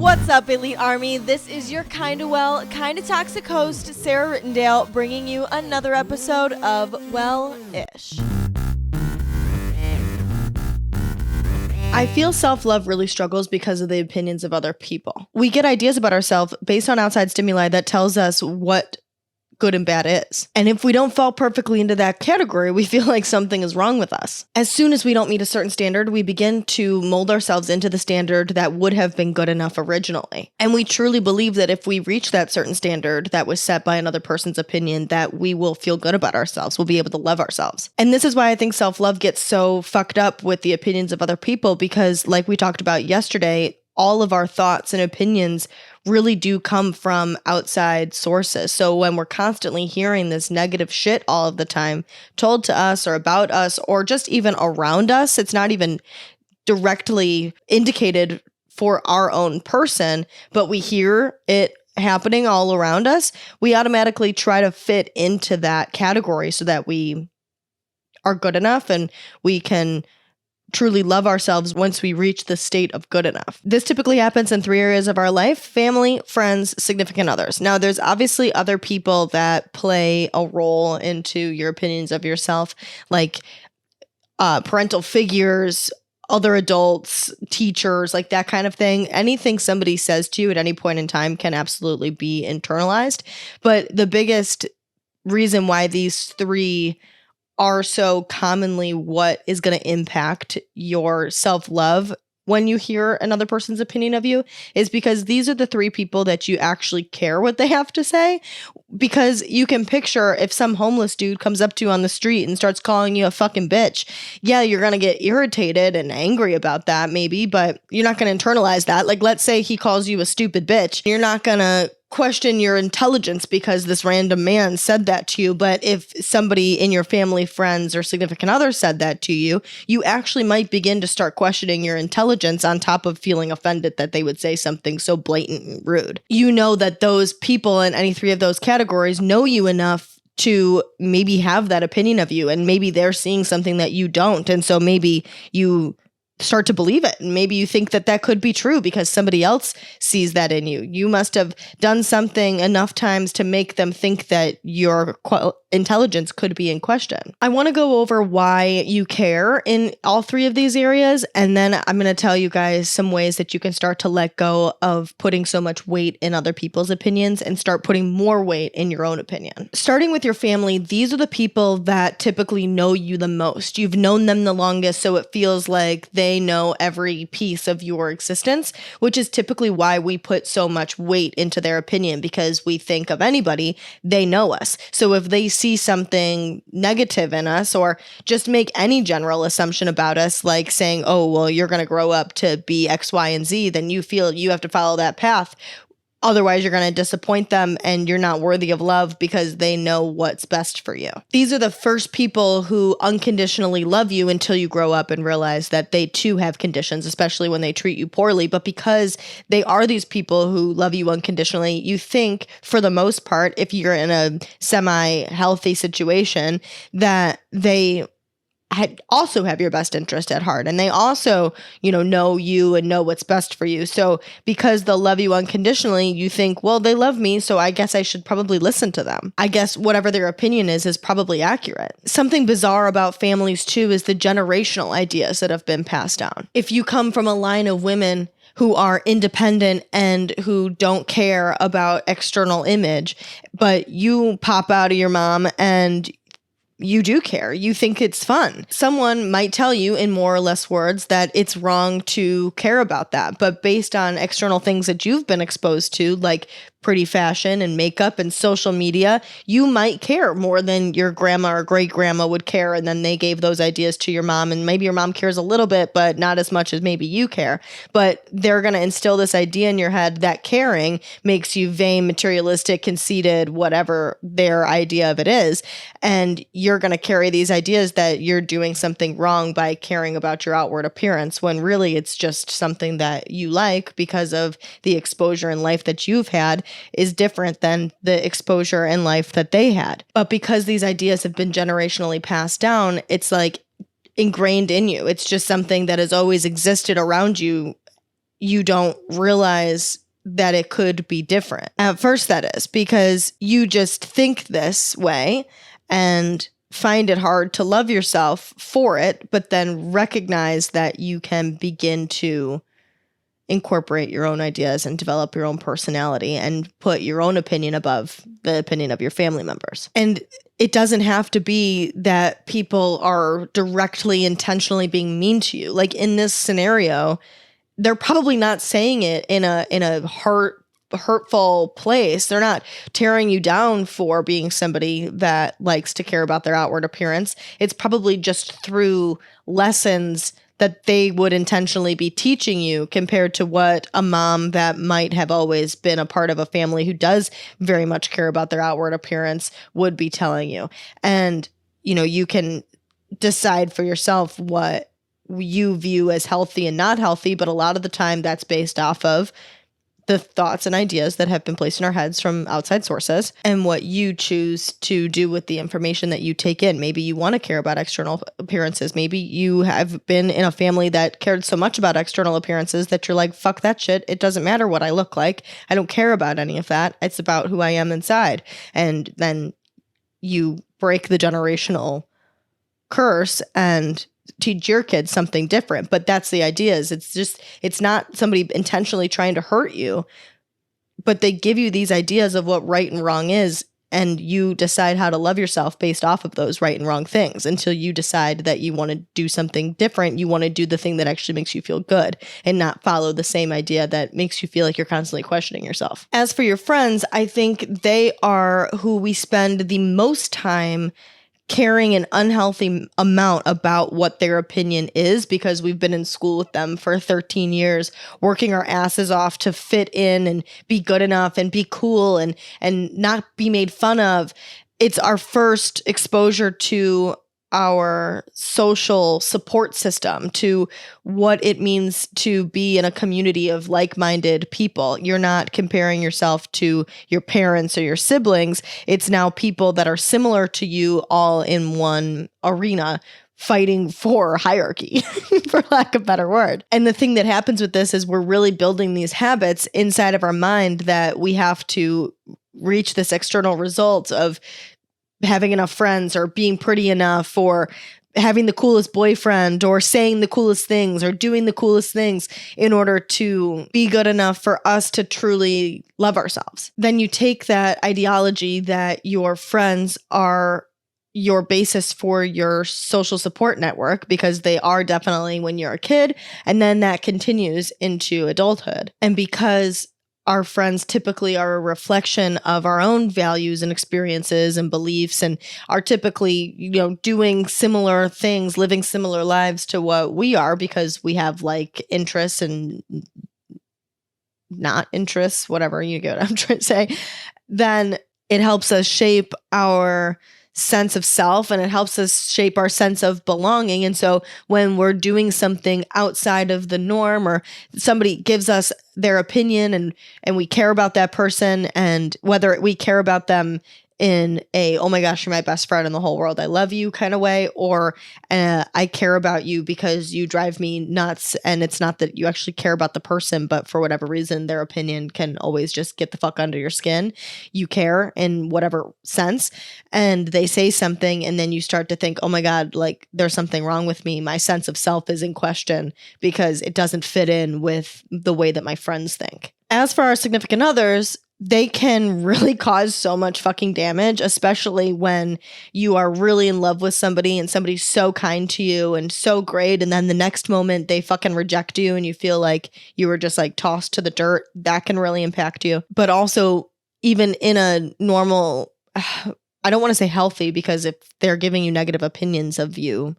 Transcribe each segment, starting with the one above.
What's up, Elite Army? This is your kinda well, kinda toxic host, Sarah Rittendale, bringing you another episode of Wellish. I feel self-love really struggles because of the opinions of other people. We get ideas about ourselves based on outside stimuli that tells us what good and bad is. And if we don't fall perfectly into that category, we feel like something is wrong with us. As soon as we don't meet a certain standard, we begin to mold ourselves into the standard that would have been good enough originally. And we truly believe that if we reach that certain standard that was set by another person's opinion, that we will feel good about ourselves. We'll be able to love ourselves. And this is why I think self-love gets so fucked up with the opinions of other people, because like we talked about yesterday, all of our thoughts and opinions really do come from outside sources. So when we're constantly hearing this negative shit all of the time told to us or about us or just even around us, it's not even directly indicated for our own person, but we hear it happening all around us, we automatically try to fit into that category so that we are good enough and we can truly love ourselves once we reach the state of good enough. This typically happens in 3 areas of our life: family, friends, significant others. Now, there's obviously other people that play a role into your opinions of yourself, like parental figures, other adults, teachers, like that kind of thing. Anything somebody says to you at any point in time can absolutely be internalized. But the biggest reason why these three are so commonly what is going to impact your self-love when you hear another person's opinion of you is because these are the three people that you actually care what they have to say. Because you can picture if some homeless dude comes up to you on the street and starts calling you a fucking bitch, yeah, you're going to get irritated and angry about that maybe, but you're not going to internalize that. Like, let's say he calls you a stupid bitch. You're not going to question your intelligence because this random man said that to you. But if somebody in your family, friends, or significant other said that to you, you actually might begin to start questioning your intelligence on top of feeling offended that they would say something so blatant and rude. You know that those people in any three of those categories know you enough to maybe have that opinion of you, and maybe they're seeing something that you don't. And so maybe you start to believe it. And maybe you think that that could be true because somebody else sees that in you. You must have done something enough times to make them think that your intelligence could be in question. I want to go over why you care in all three of these areas. And then I'm going to tell you guys some ways that you can start to let go of putting so much weight in other people's opinions and start putting more weight in your own opinion. Starting with your family, these are the people that typically know you the most. You've known them the longest, so it feels like they know every piece of your existence, which is typically why we put so much weight into their opinion, because we think of anybody, they know us. So if they see something negative in us or just make any general assumption about us, like saying, oh, well, you're going to grow up to be X, Y, and Z, then you feel you have to follow that path. Otherwise, you're going to disappoint them and you're not worthy of love because they know what's best for you. These are the first people who unconditionally love you until you grow up and realize that they too have conditions, especially when they treat you poorly. But because they are these people who love you unconditionally, you think, for the most part, if you're in a semi-healthy situation, that they also have your best interest at heart. And they also, know you and know what's best for you. So because they'll love you unconditionally, you think, well, they love me, so I guess I should probably listen to them. I guess whatever their opinion is probably accurate. Something bizarre about families too is the generational ideas that have been passed down. If you come from a line of women who are independent and who don't care about external image, but you pop out of your mom and you do care. You think it's fun. Someone might tell you in more or less words that it's wrong to care about that. But based on external things that you've been exposed to, like pretty fashion and makeup and social media, you might care more than your grandma or great grandma would care. And then they gave those ideas to your mom, and maybe your mom cares a little bit, but not as much as maybe you care. But they're going to instill this idea in your head that caring makes you vain, materialistic, conceited, whatever their idea of it is. And you're going to carry these ideas that you're doing something wrong by caring about your outward appearance, when really it's just something that you like because of the exposure in life that you've had is different than the exposure in life that they had. But because these ideas have been generationally passed down, it's like ingrained in you. It's just something that has always existed around you you don't realize that it could be different. At first, that is because you just think this way and find it hard to love yourself for it, but then recognize that you can begin to incorporate your own ideas and develop your own personality and put your own opinion above the opinion of your family members. And it doesn't have to be that people are directly, intentionally being mean to you. Like in this scenario, they're probably not saying it in a hurtful place. They're not tearing you down for being somebody that likes to care about their outward appearance. It's probably just through lessons that they would intentionally be teaching you compared to what a mom that might have always been a part of a family who does very much care about their outward appearance would be telling you. And, you can decide for yourself what you view as healthy and not healthy, but a lot of the time that's based off of the thoughts and ideas that have been placed in our heads from outside sources and what you choose to do with the information that you take in. Maybe you want to care about external appearances. Maybe you have been in a family that cared so much about external appearances that you're like, fuck that shit. It doesn't matter what I look like. I don't care about any of that. It's about who I am inside. And then you break the generational curse and teach your kids something different. But that's the idea, is it's not somebody intentionally trying to hurt you, but they give you these ideas of what right and wrong is, and you decide how to love yourself based off of those right and wrong things until you decide that you want to do something different. You want to do the thing that actually makes you feel good and not follow the same idea that makes you feel like you're constantly questioning yourself. As for your friends, I think they are who we spend the most time caring an unhealthy amount about what their opinion is, because we've been in school with them for 13 years, working our asses off to fit in and be good enough and be cool and not be made fun of. It's our first exposure to our social support system, to what it means to be in a community of like-minded people. You're not comparing yourself to your parents or your siblings. It's now people that are similar to you all in one arena, fighting for hierarchy, for lack of a better word. And the thing that happens with this is we're really building these habits inside of our mind that we have to reach this external result of having enough friends or being pretty enough or having the coolest boyfriend or saying the coolest things or doing the coolest things in order to be good enough for us to truly love ourselves. Then you take that ideology that your friends are your basis for your social support network, because they are definitely when you're a kid, and then that continues into adulthood. And because our friends typically are a reflection of our own values and experiences and beliefs, and are typically, doing similar things, living similar lives to what we are, because we have like interests and not interests, whatever, you get what I'm trying to say, then it helps us shape our sense of self, and it helps us shape our sense of belonging. And so when we're doing something outside of the norm, or somebody gives us their opinion and we care about that person, and whether we care about them in a, oh my gosh, you're my best friend in the whole world, I love you kind of way, or I care about you because you drive me nuts, and it's not that you actually care about the person, but for whatever reason, their opinion can always just get the fuck under your skin. You care in whatever sense, and they say something, and then you start to think, oh my God, like there's something wrong with me. My sense of self is in question because it doesn't fit in with the way that my friends think. As for our significant others, they can really cause so much fucking damage, especially when you are really in love with somebody and somebody's so kind to you and so great, and then the next moment they fucking reject you and you feel like you were just like tossed to the dirt. That can really impact you. But also, even in a normal, I don't want to say healthy, because if they're giving you negative opinions of you,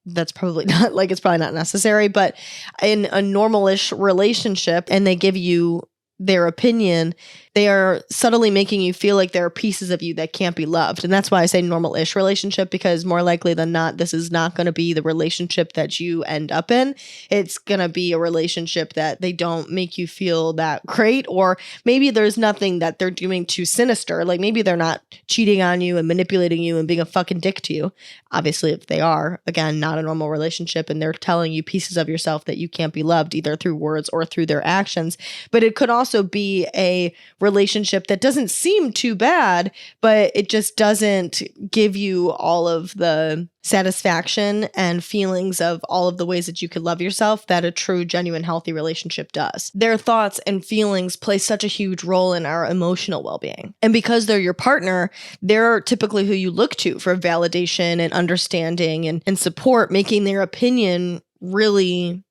that's probably not, like, it's probably not necessary. But in a normalish relationship and they give you their opinion, they are subtly making you feel like there are pieces of you that can't be loved. And that's why I say normal-ish relationship, because more likely than not, this is not going to be the relationship that you end up in. It's going to be a relationship that they don't make you feel that great, or maybe there's nothing that they're doing too sinister. Like maybe they're not cheating on you and manipulating you and being a fucking dick to you. Obviously, if they are, again, not a normal relationship, and they're telling you pieces of yourself that you can't be loved either through words or through their actions. But it could also be a relationship that doesn't seem too bad, but it just doesn't give you all of the satisfaction and feelings of all of the ways that you could love yourself that a true, genuine, healthy relationship does. Their thoughts and feelings play such a huge role in our emotional well-being. And because they're your partner, they're typically who you look to for validation and understanding and support, making their opinion really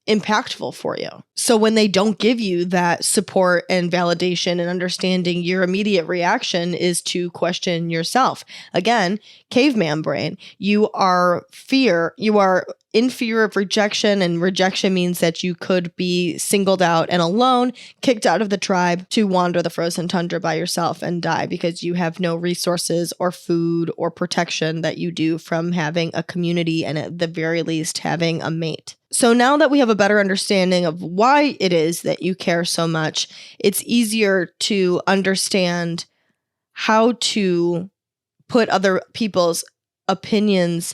impactful for you. So when they don't give you that support and validation and understanding, your immediate reaction is to question yourself. Again, caveman brain. You are in fear of rejection, and rejection means that you could be singled out and alone, kicked out of the tribe to wander the frozen tundra by yourself and die because you have no resources or food or protection that you do from having a community and at the very least having a mate. So now that we have a better understanding of why it is that you care so much, it's easier to understand how to put other people's opinions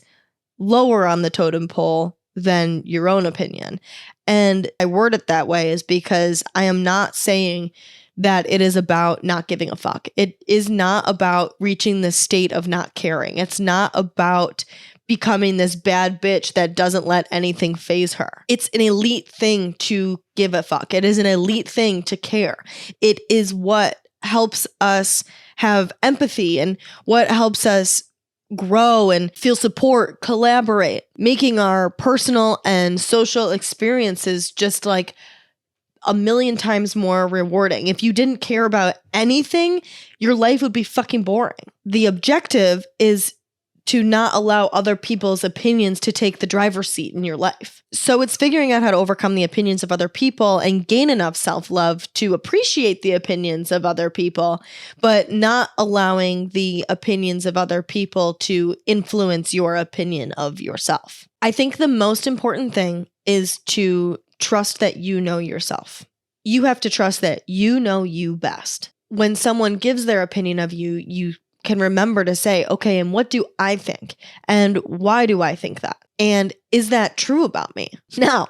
lower on the totem pole than your own opinion. And I word it that way is because I am not saying that it is about not giving a fuck. It is not about reaching the state of not caring. It's not about becoming this bad bitch that doesn't let anything faze her. It's an elite thing to give a fuck. It is an elite thing to care. It is what helps us have empathy and what helps us grow and feel support, collaborate, making our personal and social experiences just like a million times more rewarding. If you didn't care about anything, your life would be fucking boring. The objective is to not allow other people's opinions to take the driver's seat in your life. So it's figuring out how to overcome the opinions of other people and gain enough self-love to appreciate the opinions of other people, but not allowing the opinions of other people to influence your opinion of yourself. I think the most important thing is to trust that you know yourself. You have to trust that you know you best. When someone gives their opinion of you, you can remember to say, okay, and what do I think? And why do I think that? And is that true about me? Now,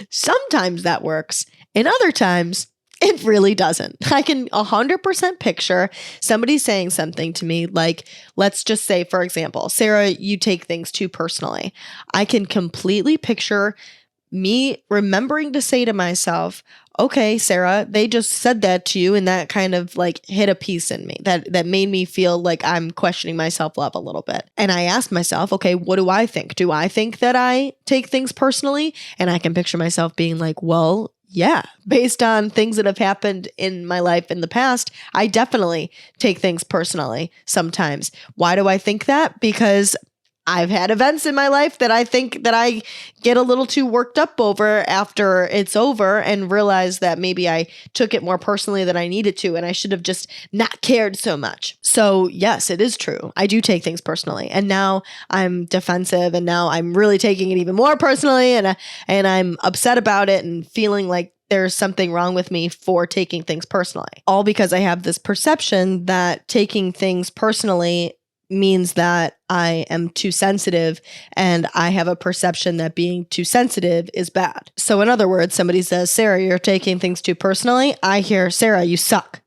sometimes that works, and other times it really doesn't. I can 100% picture somebody saying something to me like, let's just say, for example, Sarah, you take things too personally. I can completely picture me remembering to say to myself, okay, Sarah, they just said that to you, and that kind of like hit a piece in me that made me feel like I'm questioning my self-love a little bit. And I asked myself, okay, what do I think? Do I think that I take things personally? And I can picture myself being like, well, yeah, based on things that have happened in my life in the past, I definitely take things personally sometimes. Why do I think that? Because I've had events in my life that I think that I get a little too worked up over after it's over and realize that maybe I took it more personally than I needed to, and I should have just not cared so much. So yes, it is true. I do take things personally, and now I'm defensive, and now I'm really taking it even more personally, and I'm upset about it and feeling like there's something wrong with me for taking things personally. All because I have this perception that taking things personally means that I am too sensitive, and I have a perception that being too sensitive is bad. So in other words, somebody says, Sarah, you're taking things too personally. I hear, Sarah, you suck.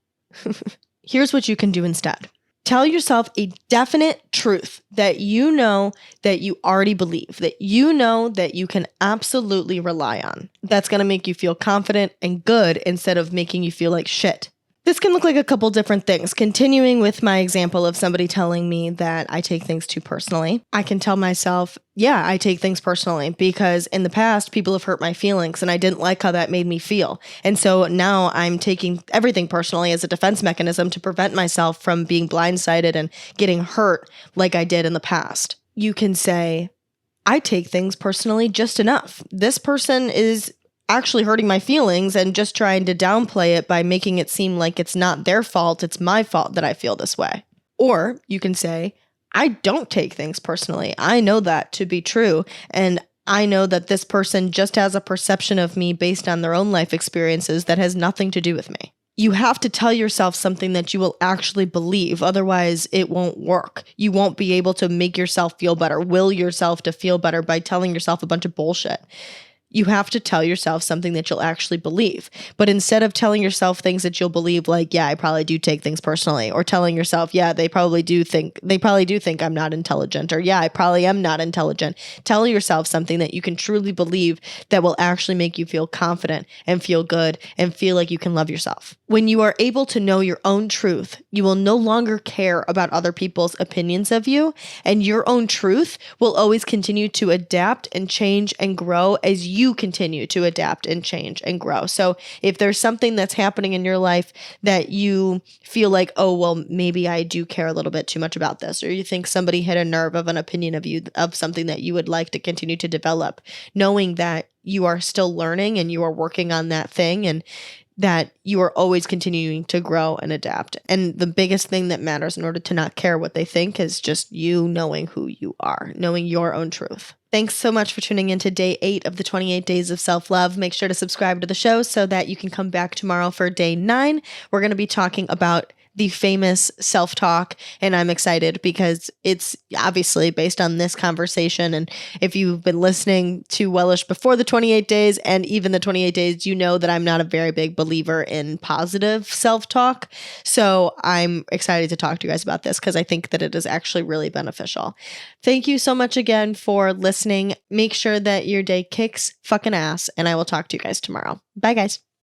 Here's what you can do instead. Tell yourself a definite truth that you know that you already believe, that you know that you can absolutely rely on. That's going to make you feel confident and good instead of making you feel like shit. This can look like a couple different things. Continuing with my example of somebody telling me that I take things too personally, I can tell myself, yeah, I take things personally because in the past, people have hurt my feelings and I didn't like how that made me feel. And so now I'm taking everything personally as a defense mechanism to prevent myself from being blindsided and getting hurt like I did in the past. You can say, I take things personally just enough. This person is actually hurting my feelings and just trying to downplay it by making it seem like it's not their fault, it's my fault that I feel this way. Or you can say, I don't take things personally. I know that to be true. And I know that this person just has a perception of me based on their own life experiences that has nothing to do with me. You have to tell yourself something that you will actually believe. Otherwise, it won't work. You won't be able to make yourself feel better, will yourself to feel better by telling yourself a bunch of bullshit. You have to tell yourself something that you'll actually believe. But instead of telling yourself things that you'll believe, like, yeah, I probably do take things personally, or telling yourself, yeah, they probably do think I'm not intelligent, or yeah, I probably am not intelligent. Tell yourself something that you can truly believe that will actually make you feel confident and feel good and feel like you can love yourself. When you are able to know your own truth, you will no longer care about other people's opinions of you, and your own truth will always continue to adapt and change and grow as you continue to adapt and change and grow. So if there's something that's happening in your life that you feel like, oh, well, maybe I do care a little bit too much about this, or you think somebody hit a nerve of an opinion of you, of something that you would like to continue to develop, knowing that you are still learning and you are working on that thing, and that you are always continuing to grow and adapt. And the biggest thing that matters in order to not care what they think is just you knowing who you are, knowing your own truth. Thanks so much for tuning in to day 8 of the 28 Days of Self-Love. Make sure to subscribe to the show so that you can come back tomorrow for day 9. We're going to be talking about the famous self-talk, and I'm excited because it's obviously based on this conversation. And if you've been listening to Wellish before the 28 days and even the 28 days, you know that I'm not a very big believer in positive self-talk. So I'm excited to talk to you guys about this because I think that it is actually really beneficial. Thank you so much again for listening. Make sure that your day kicks fucking ass, and I will talk to you guys tomorrow. Bye, guys.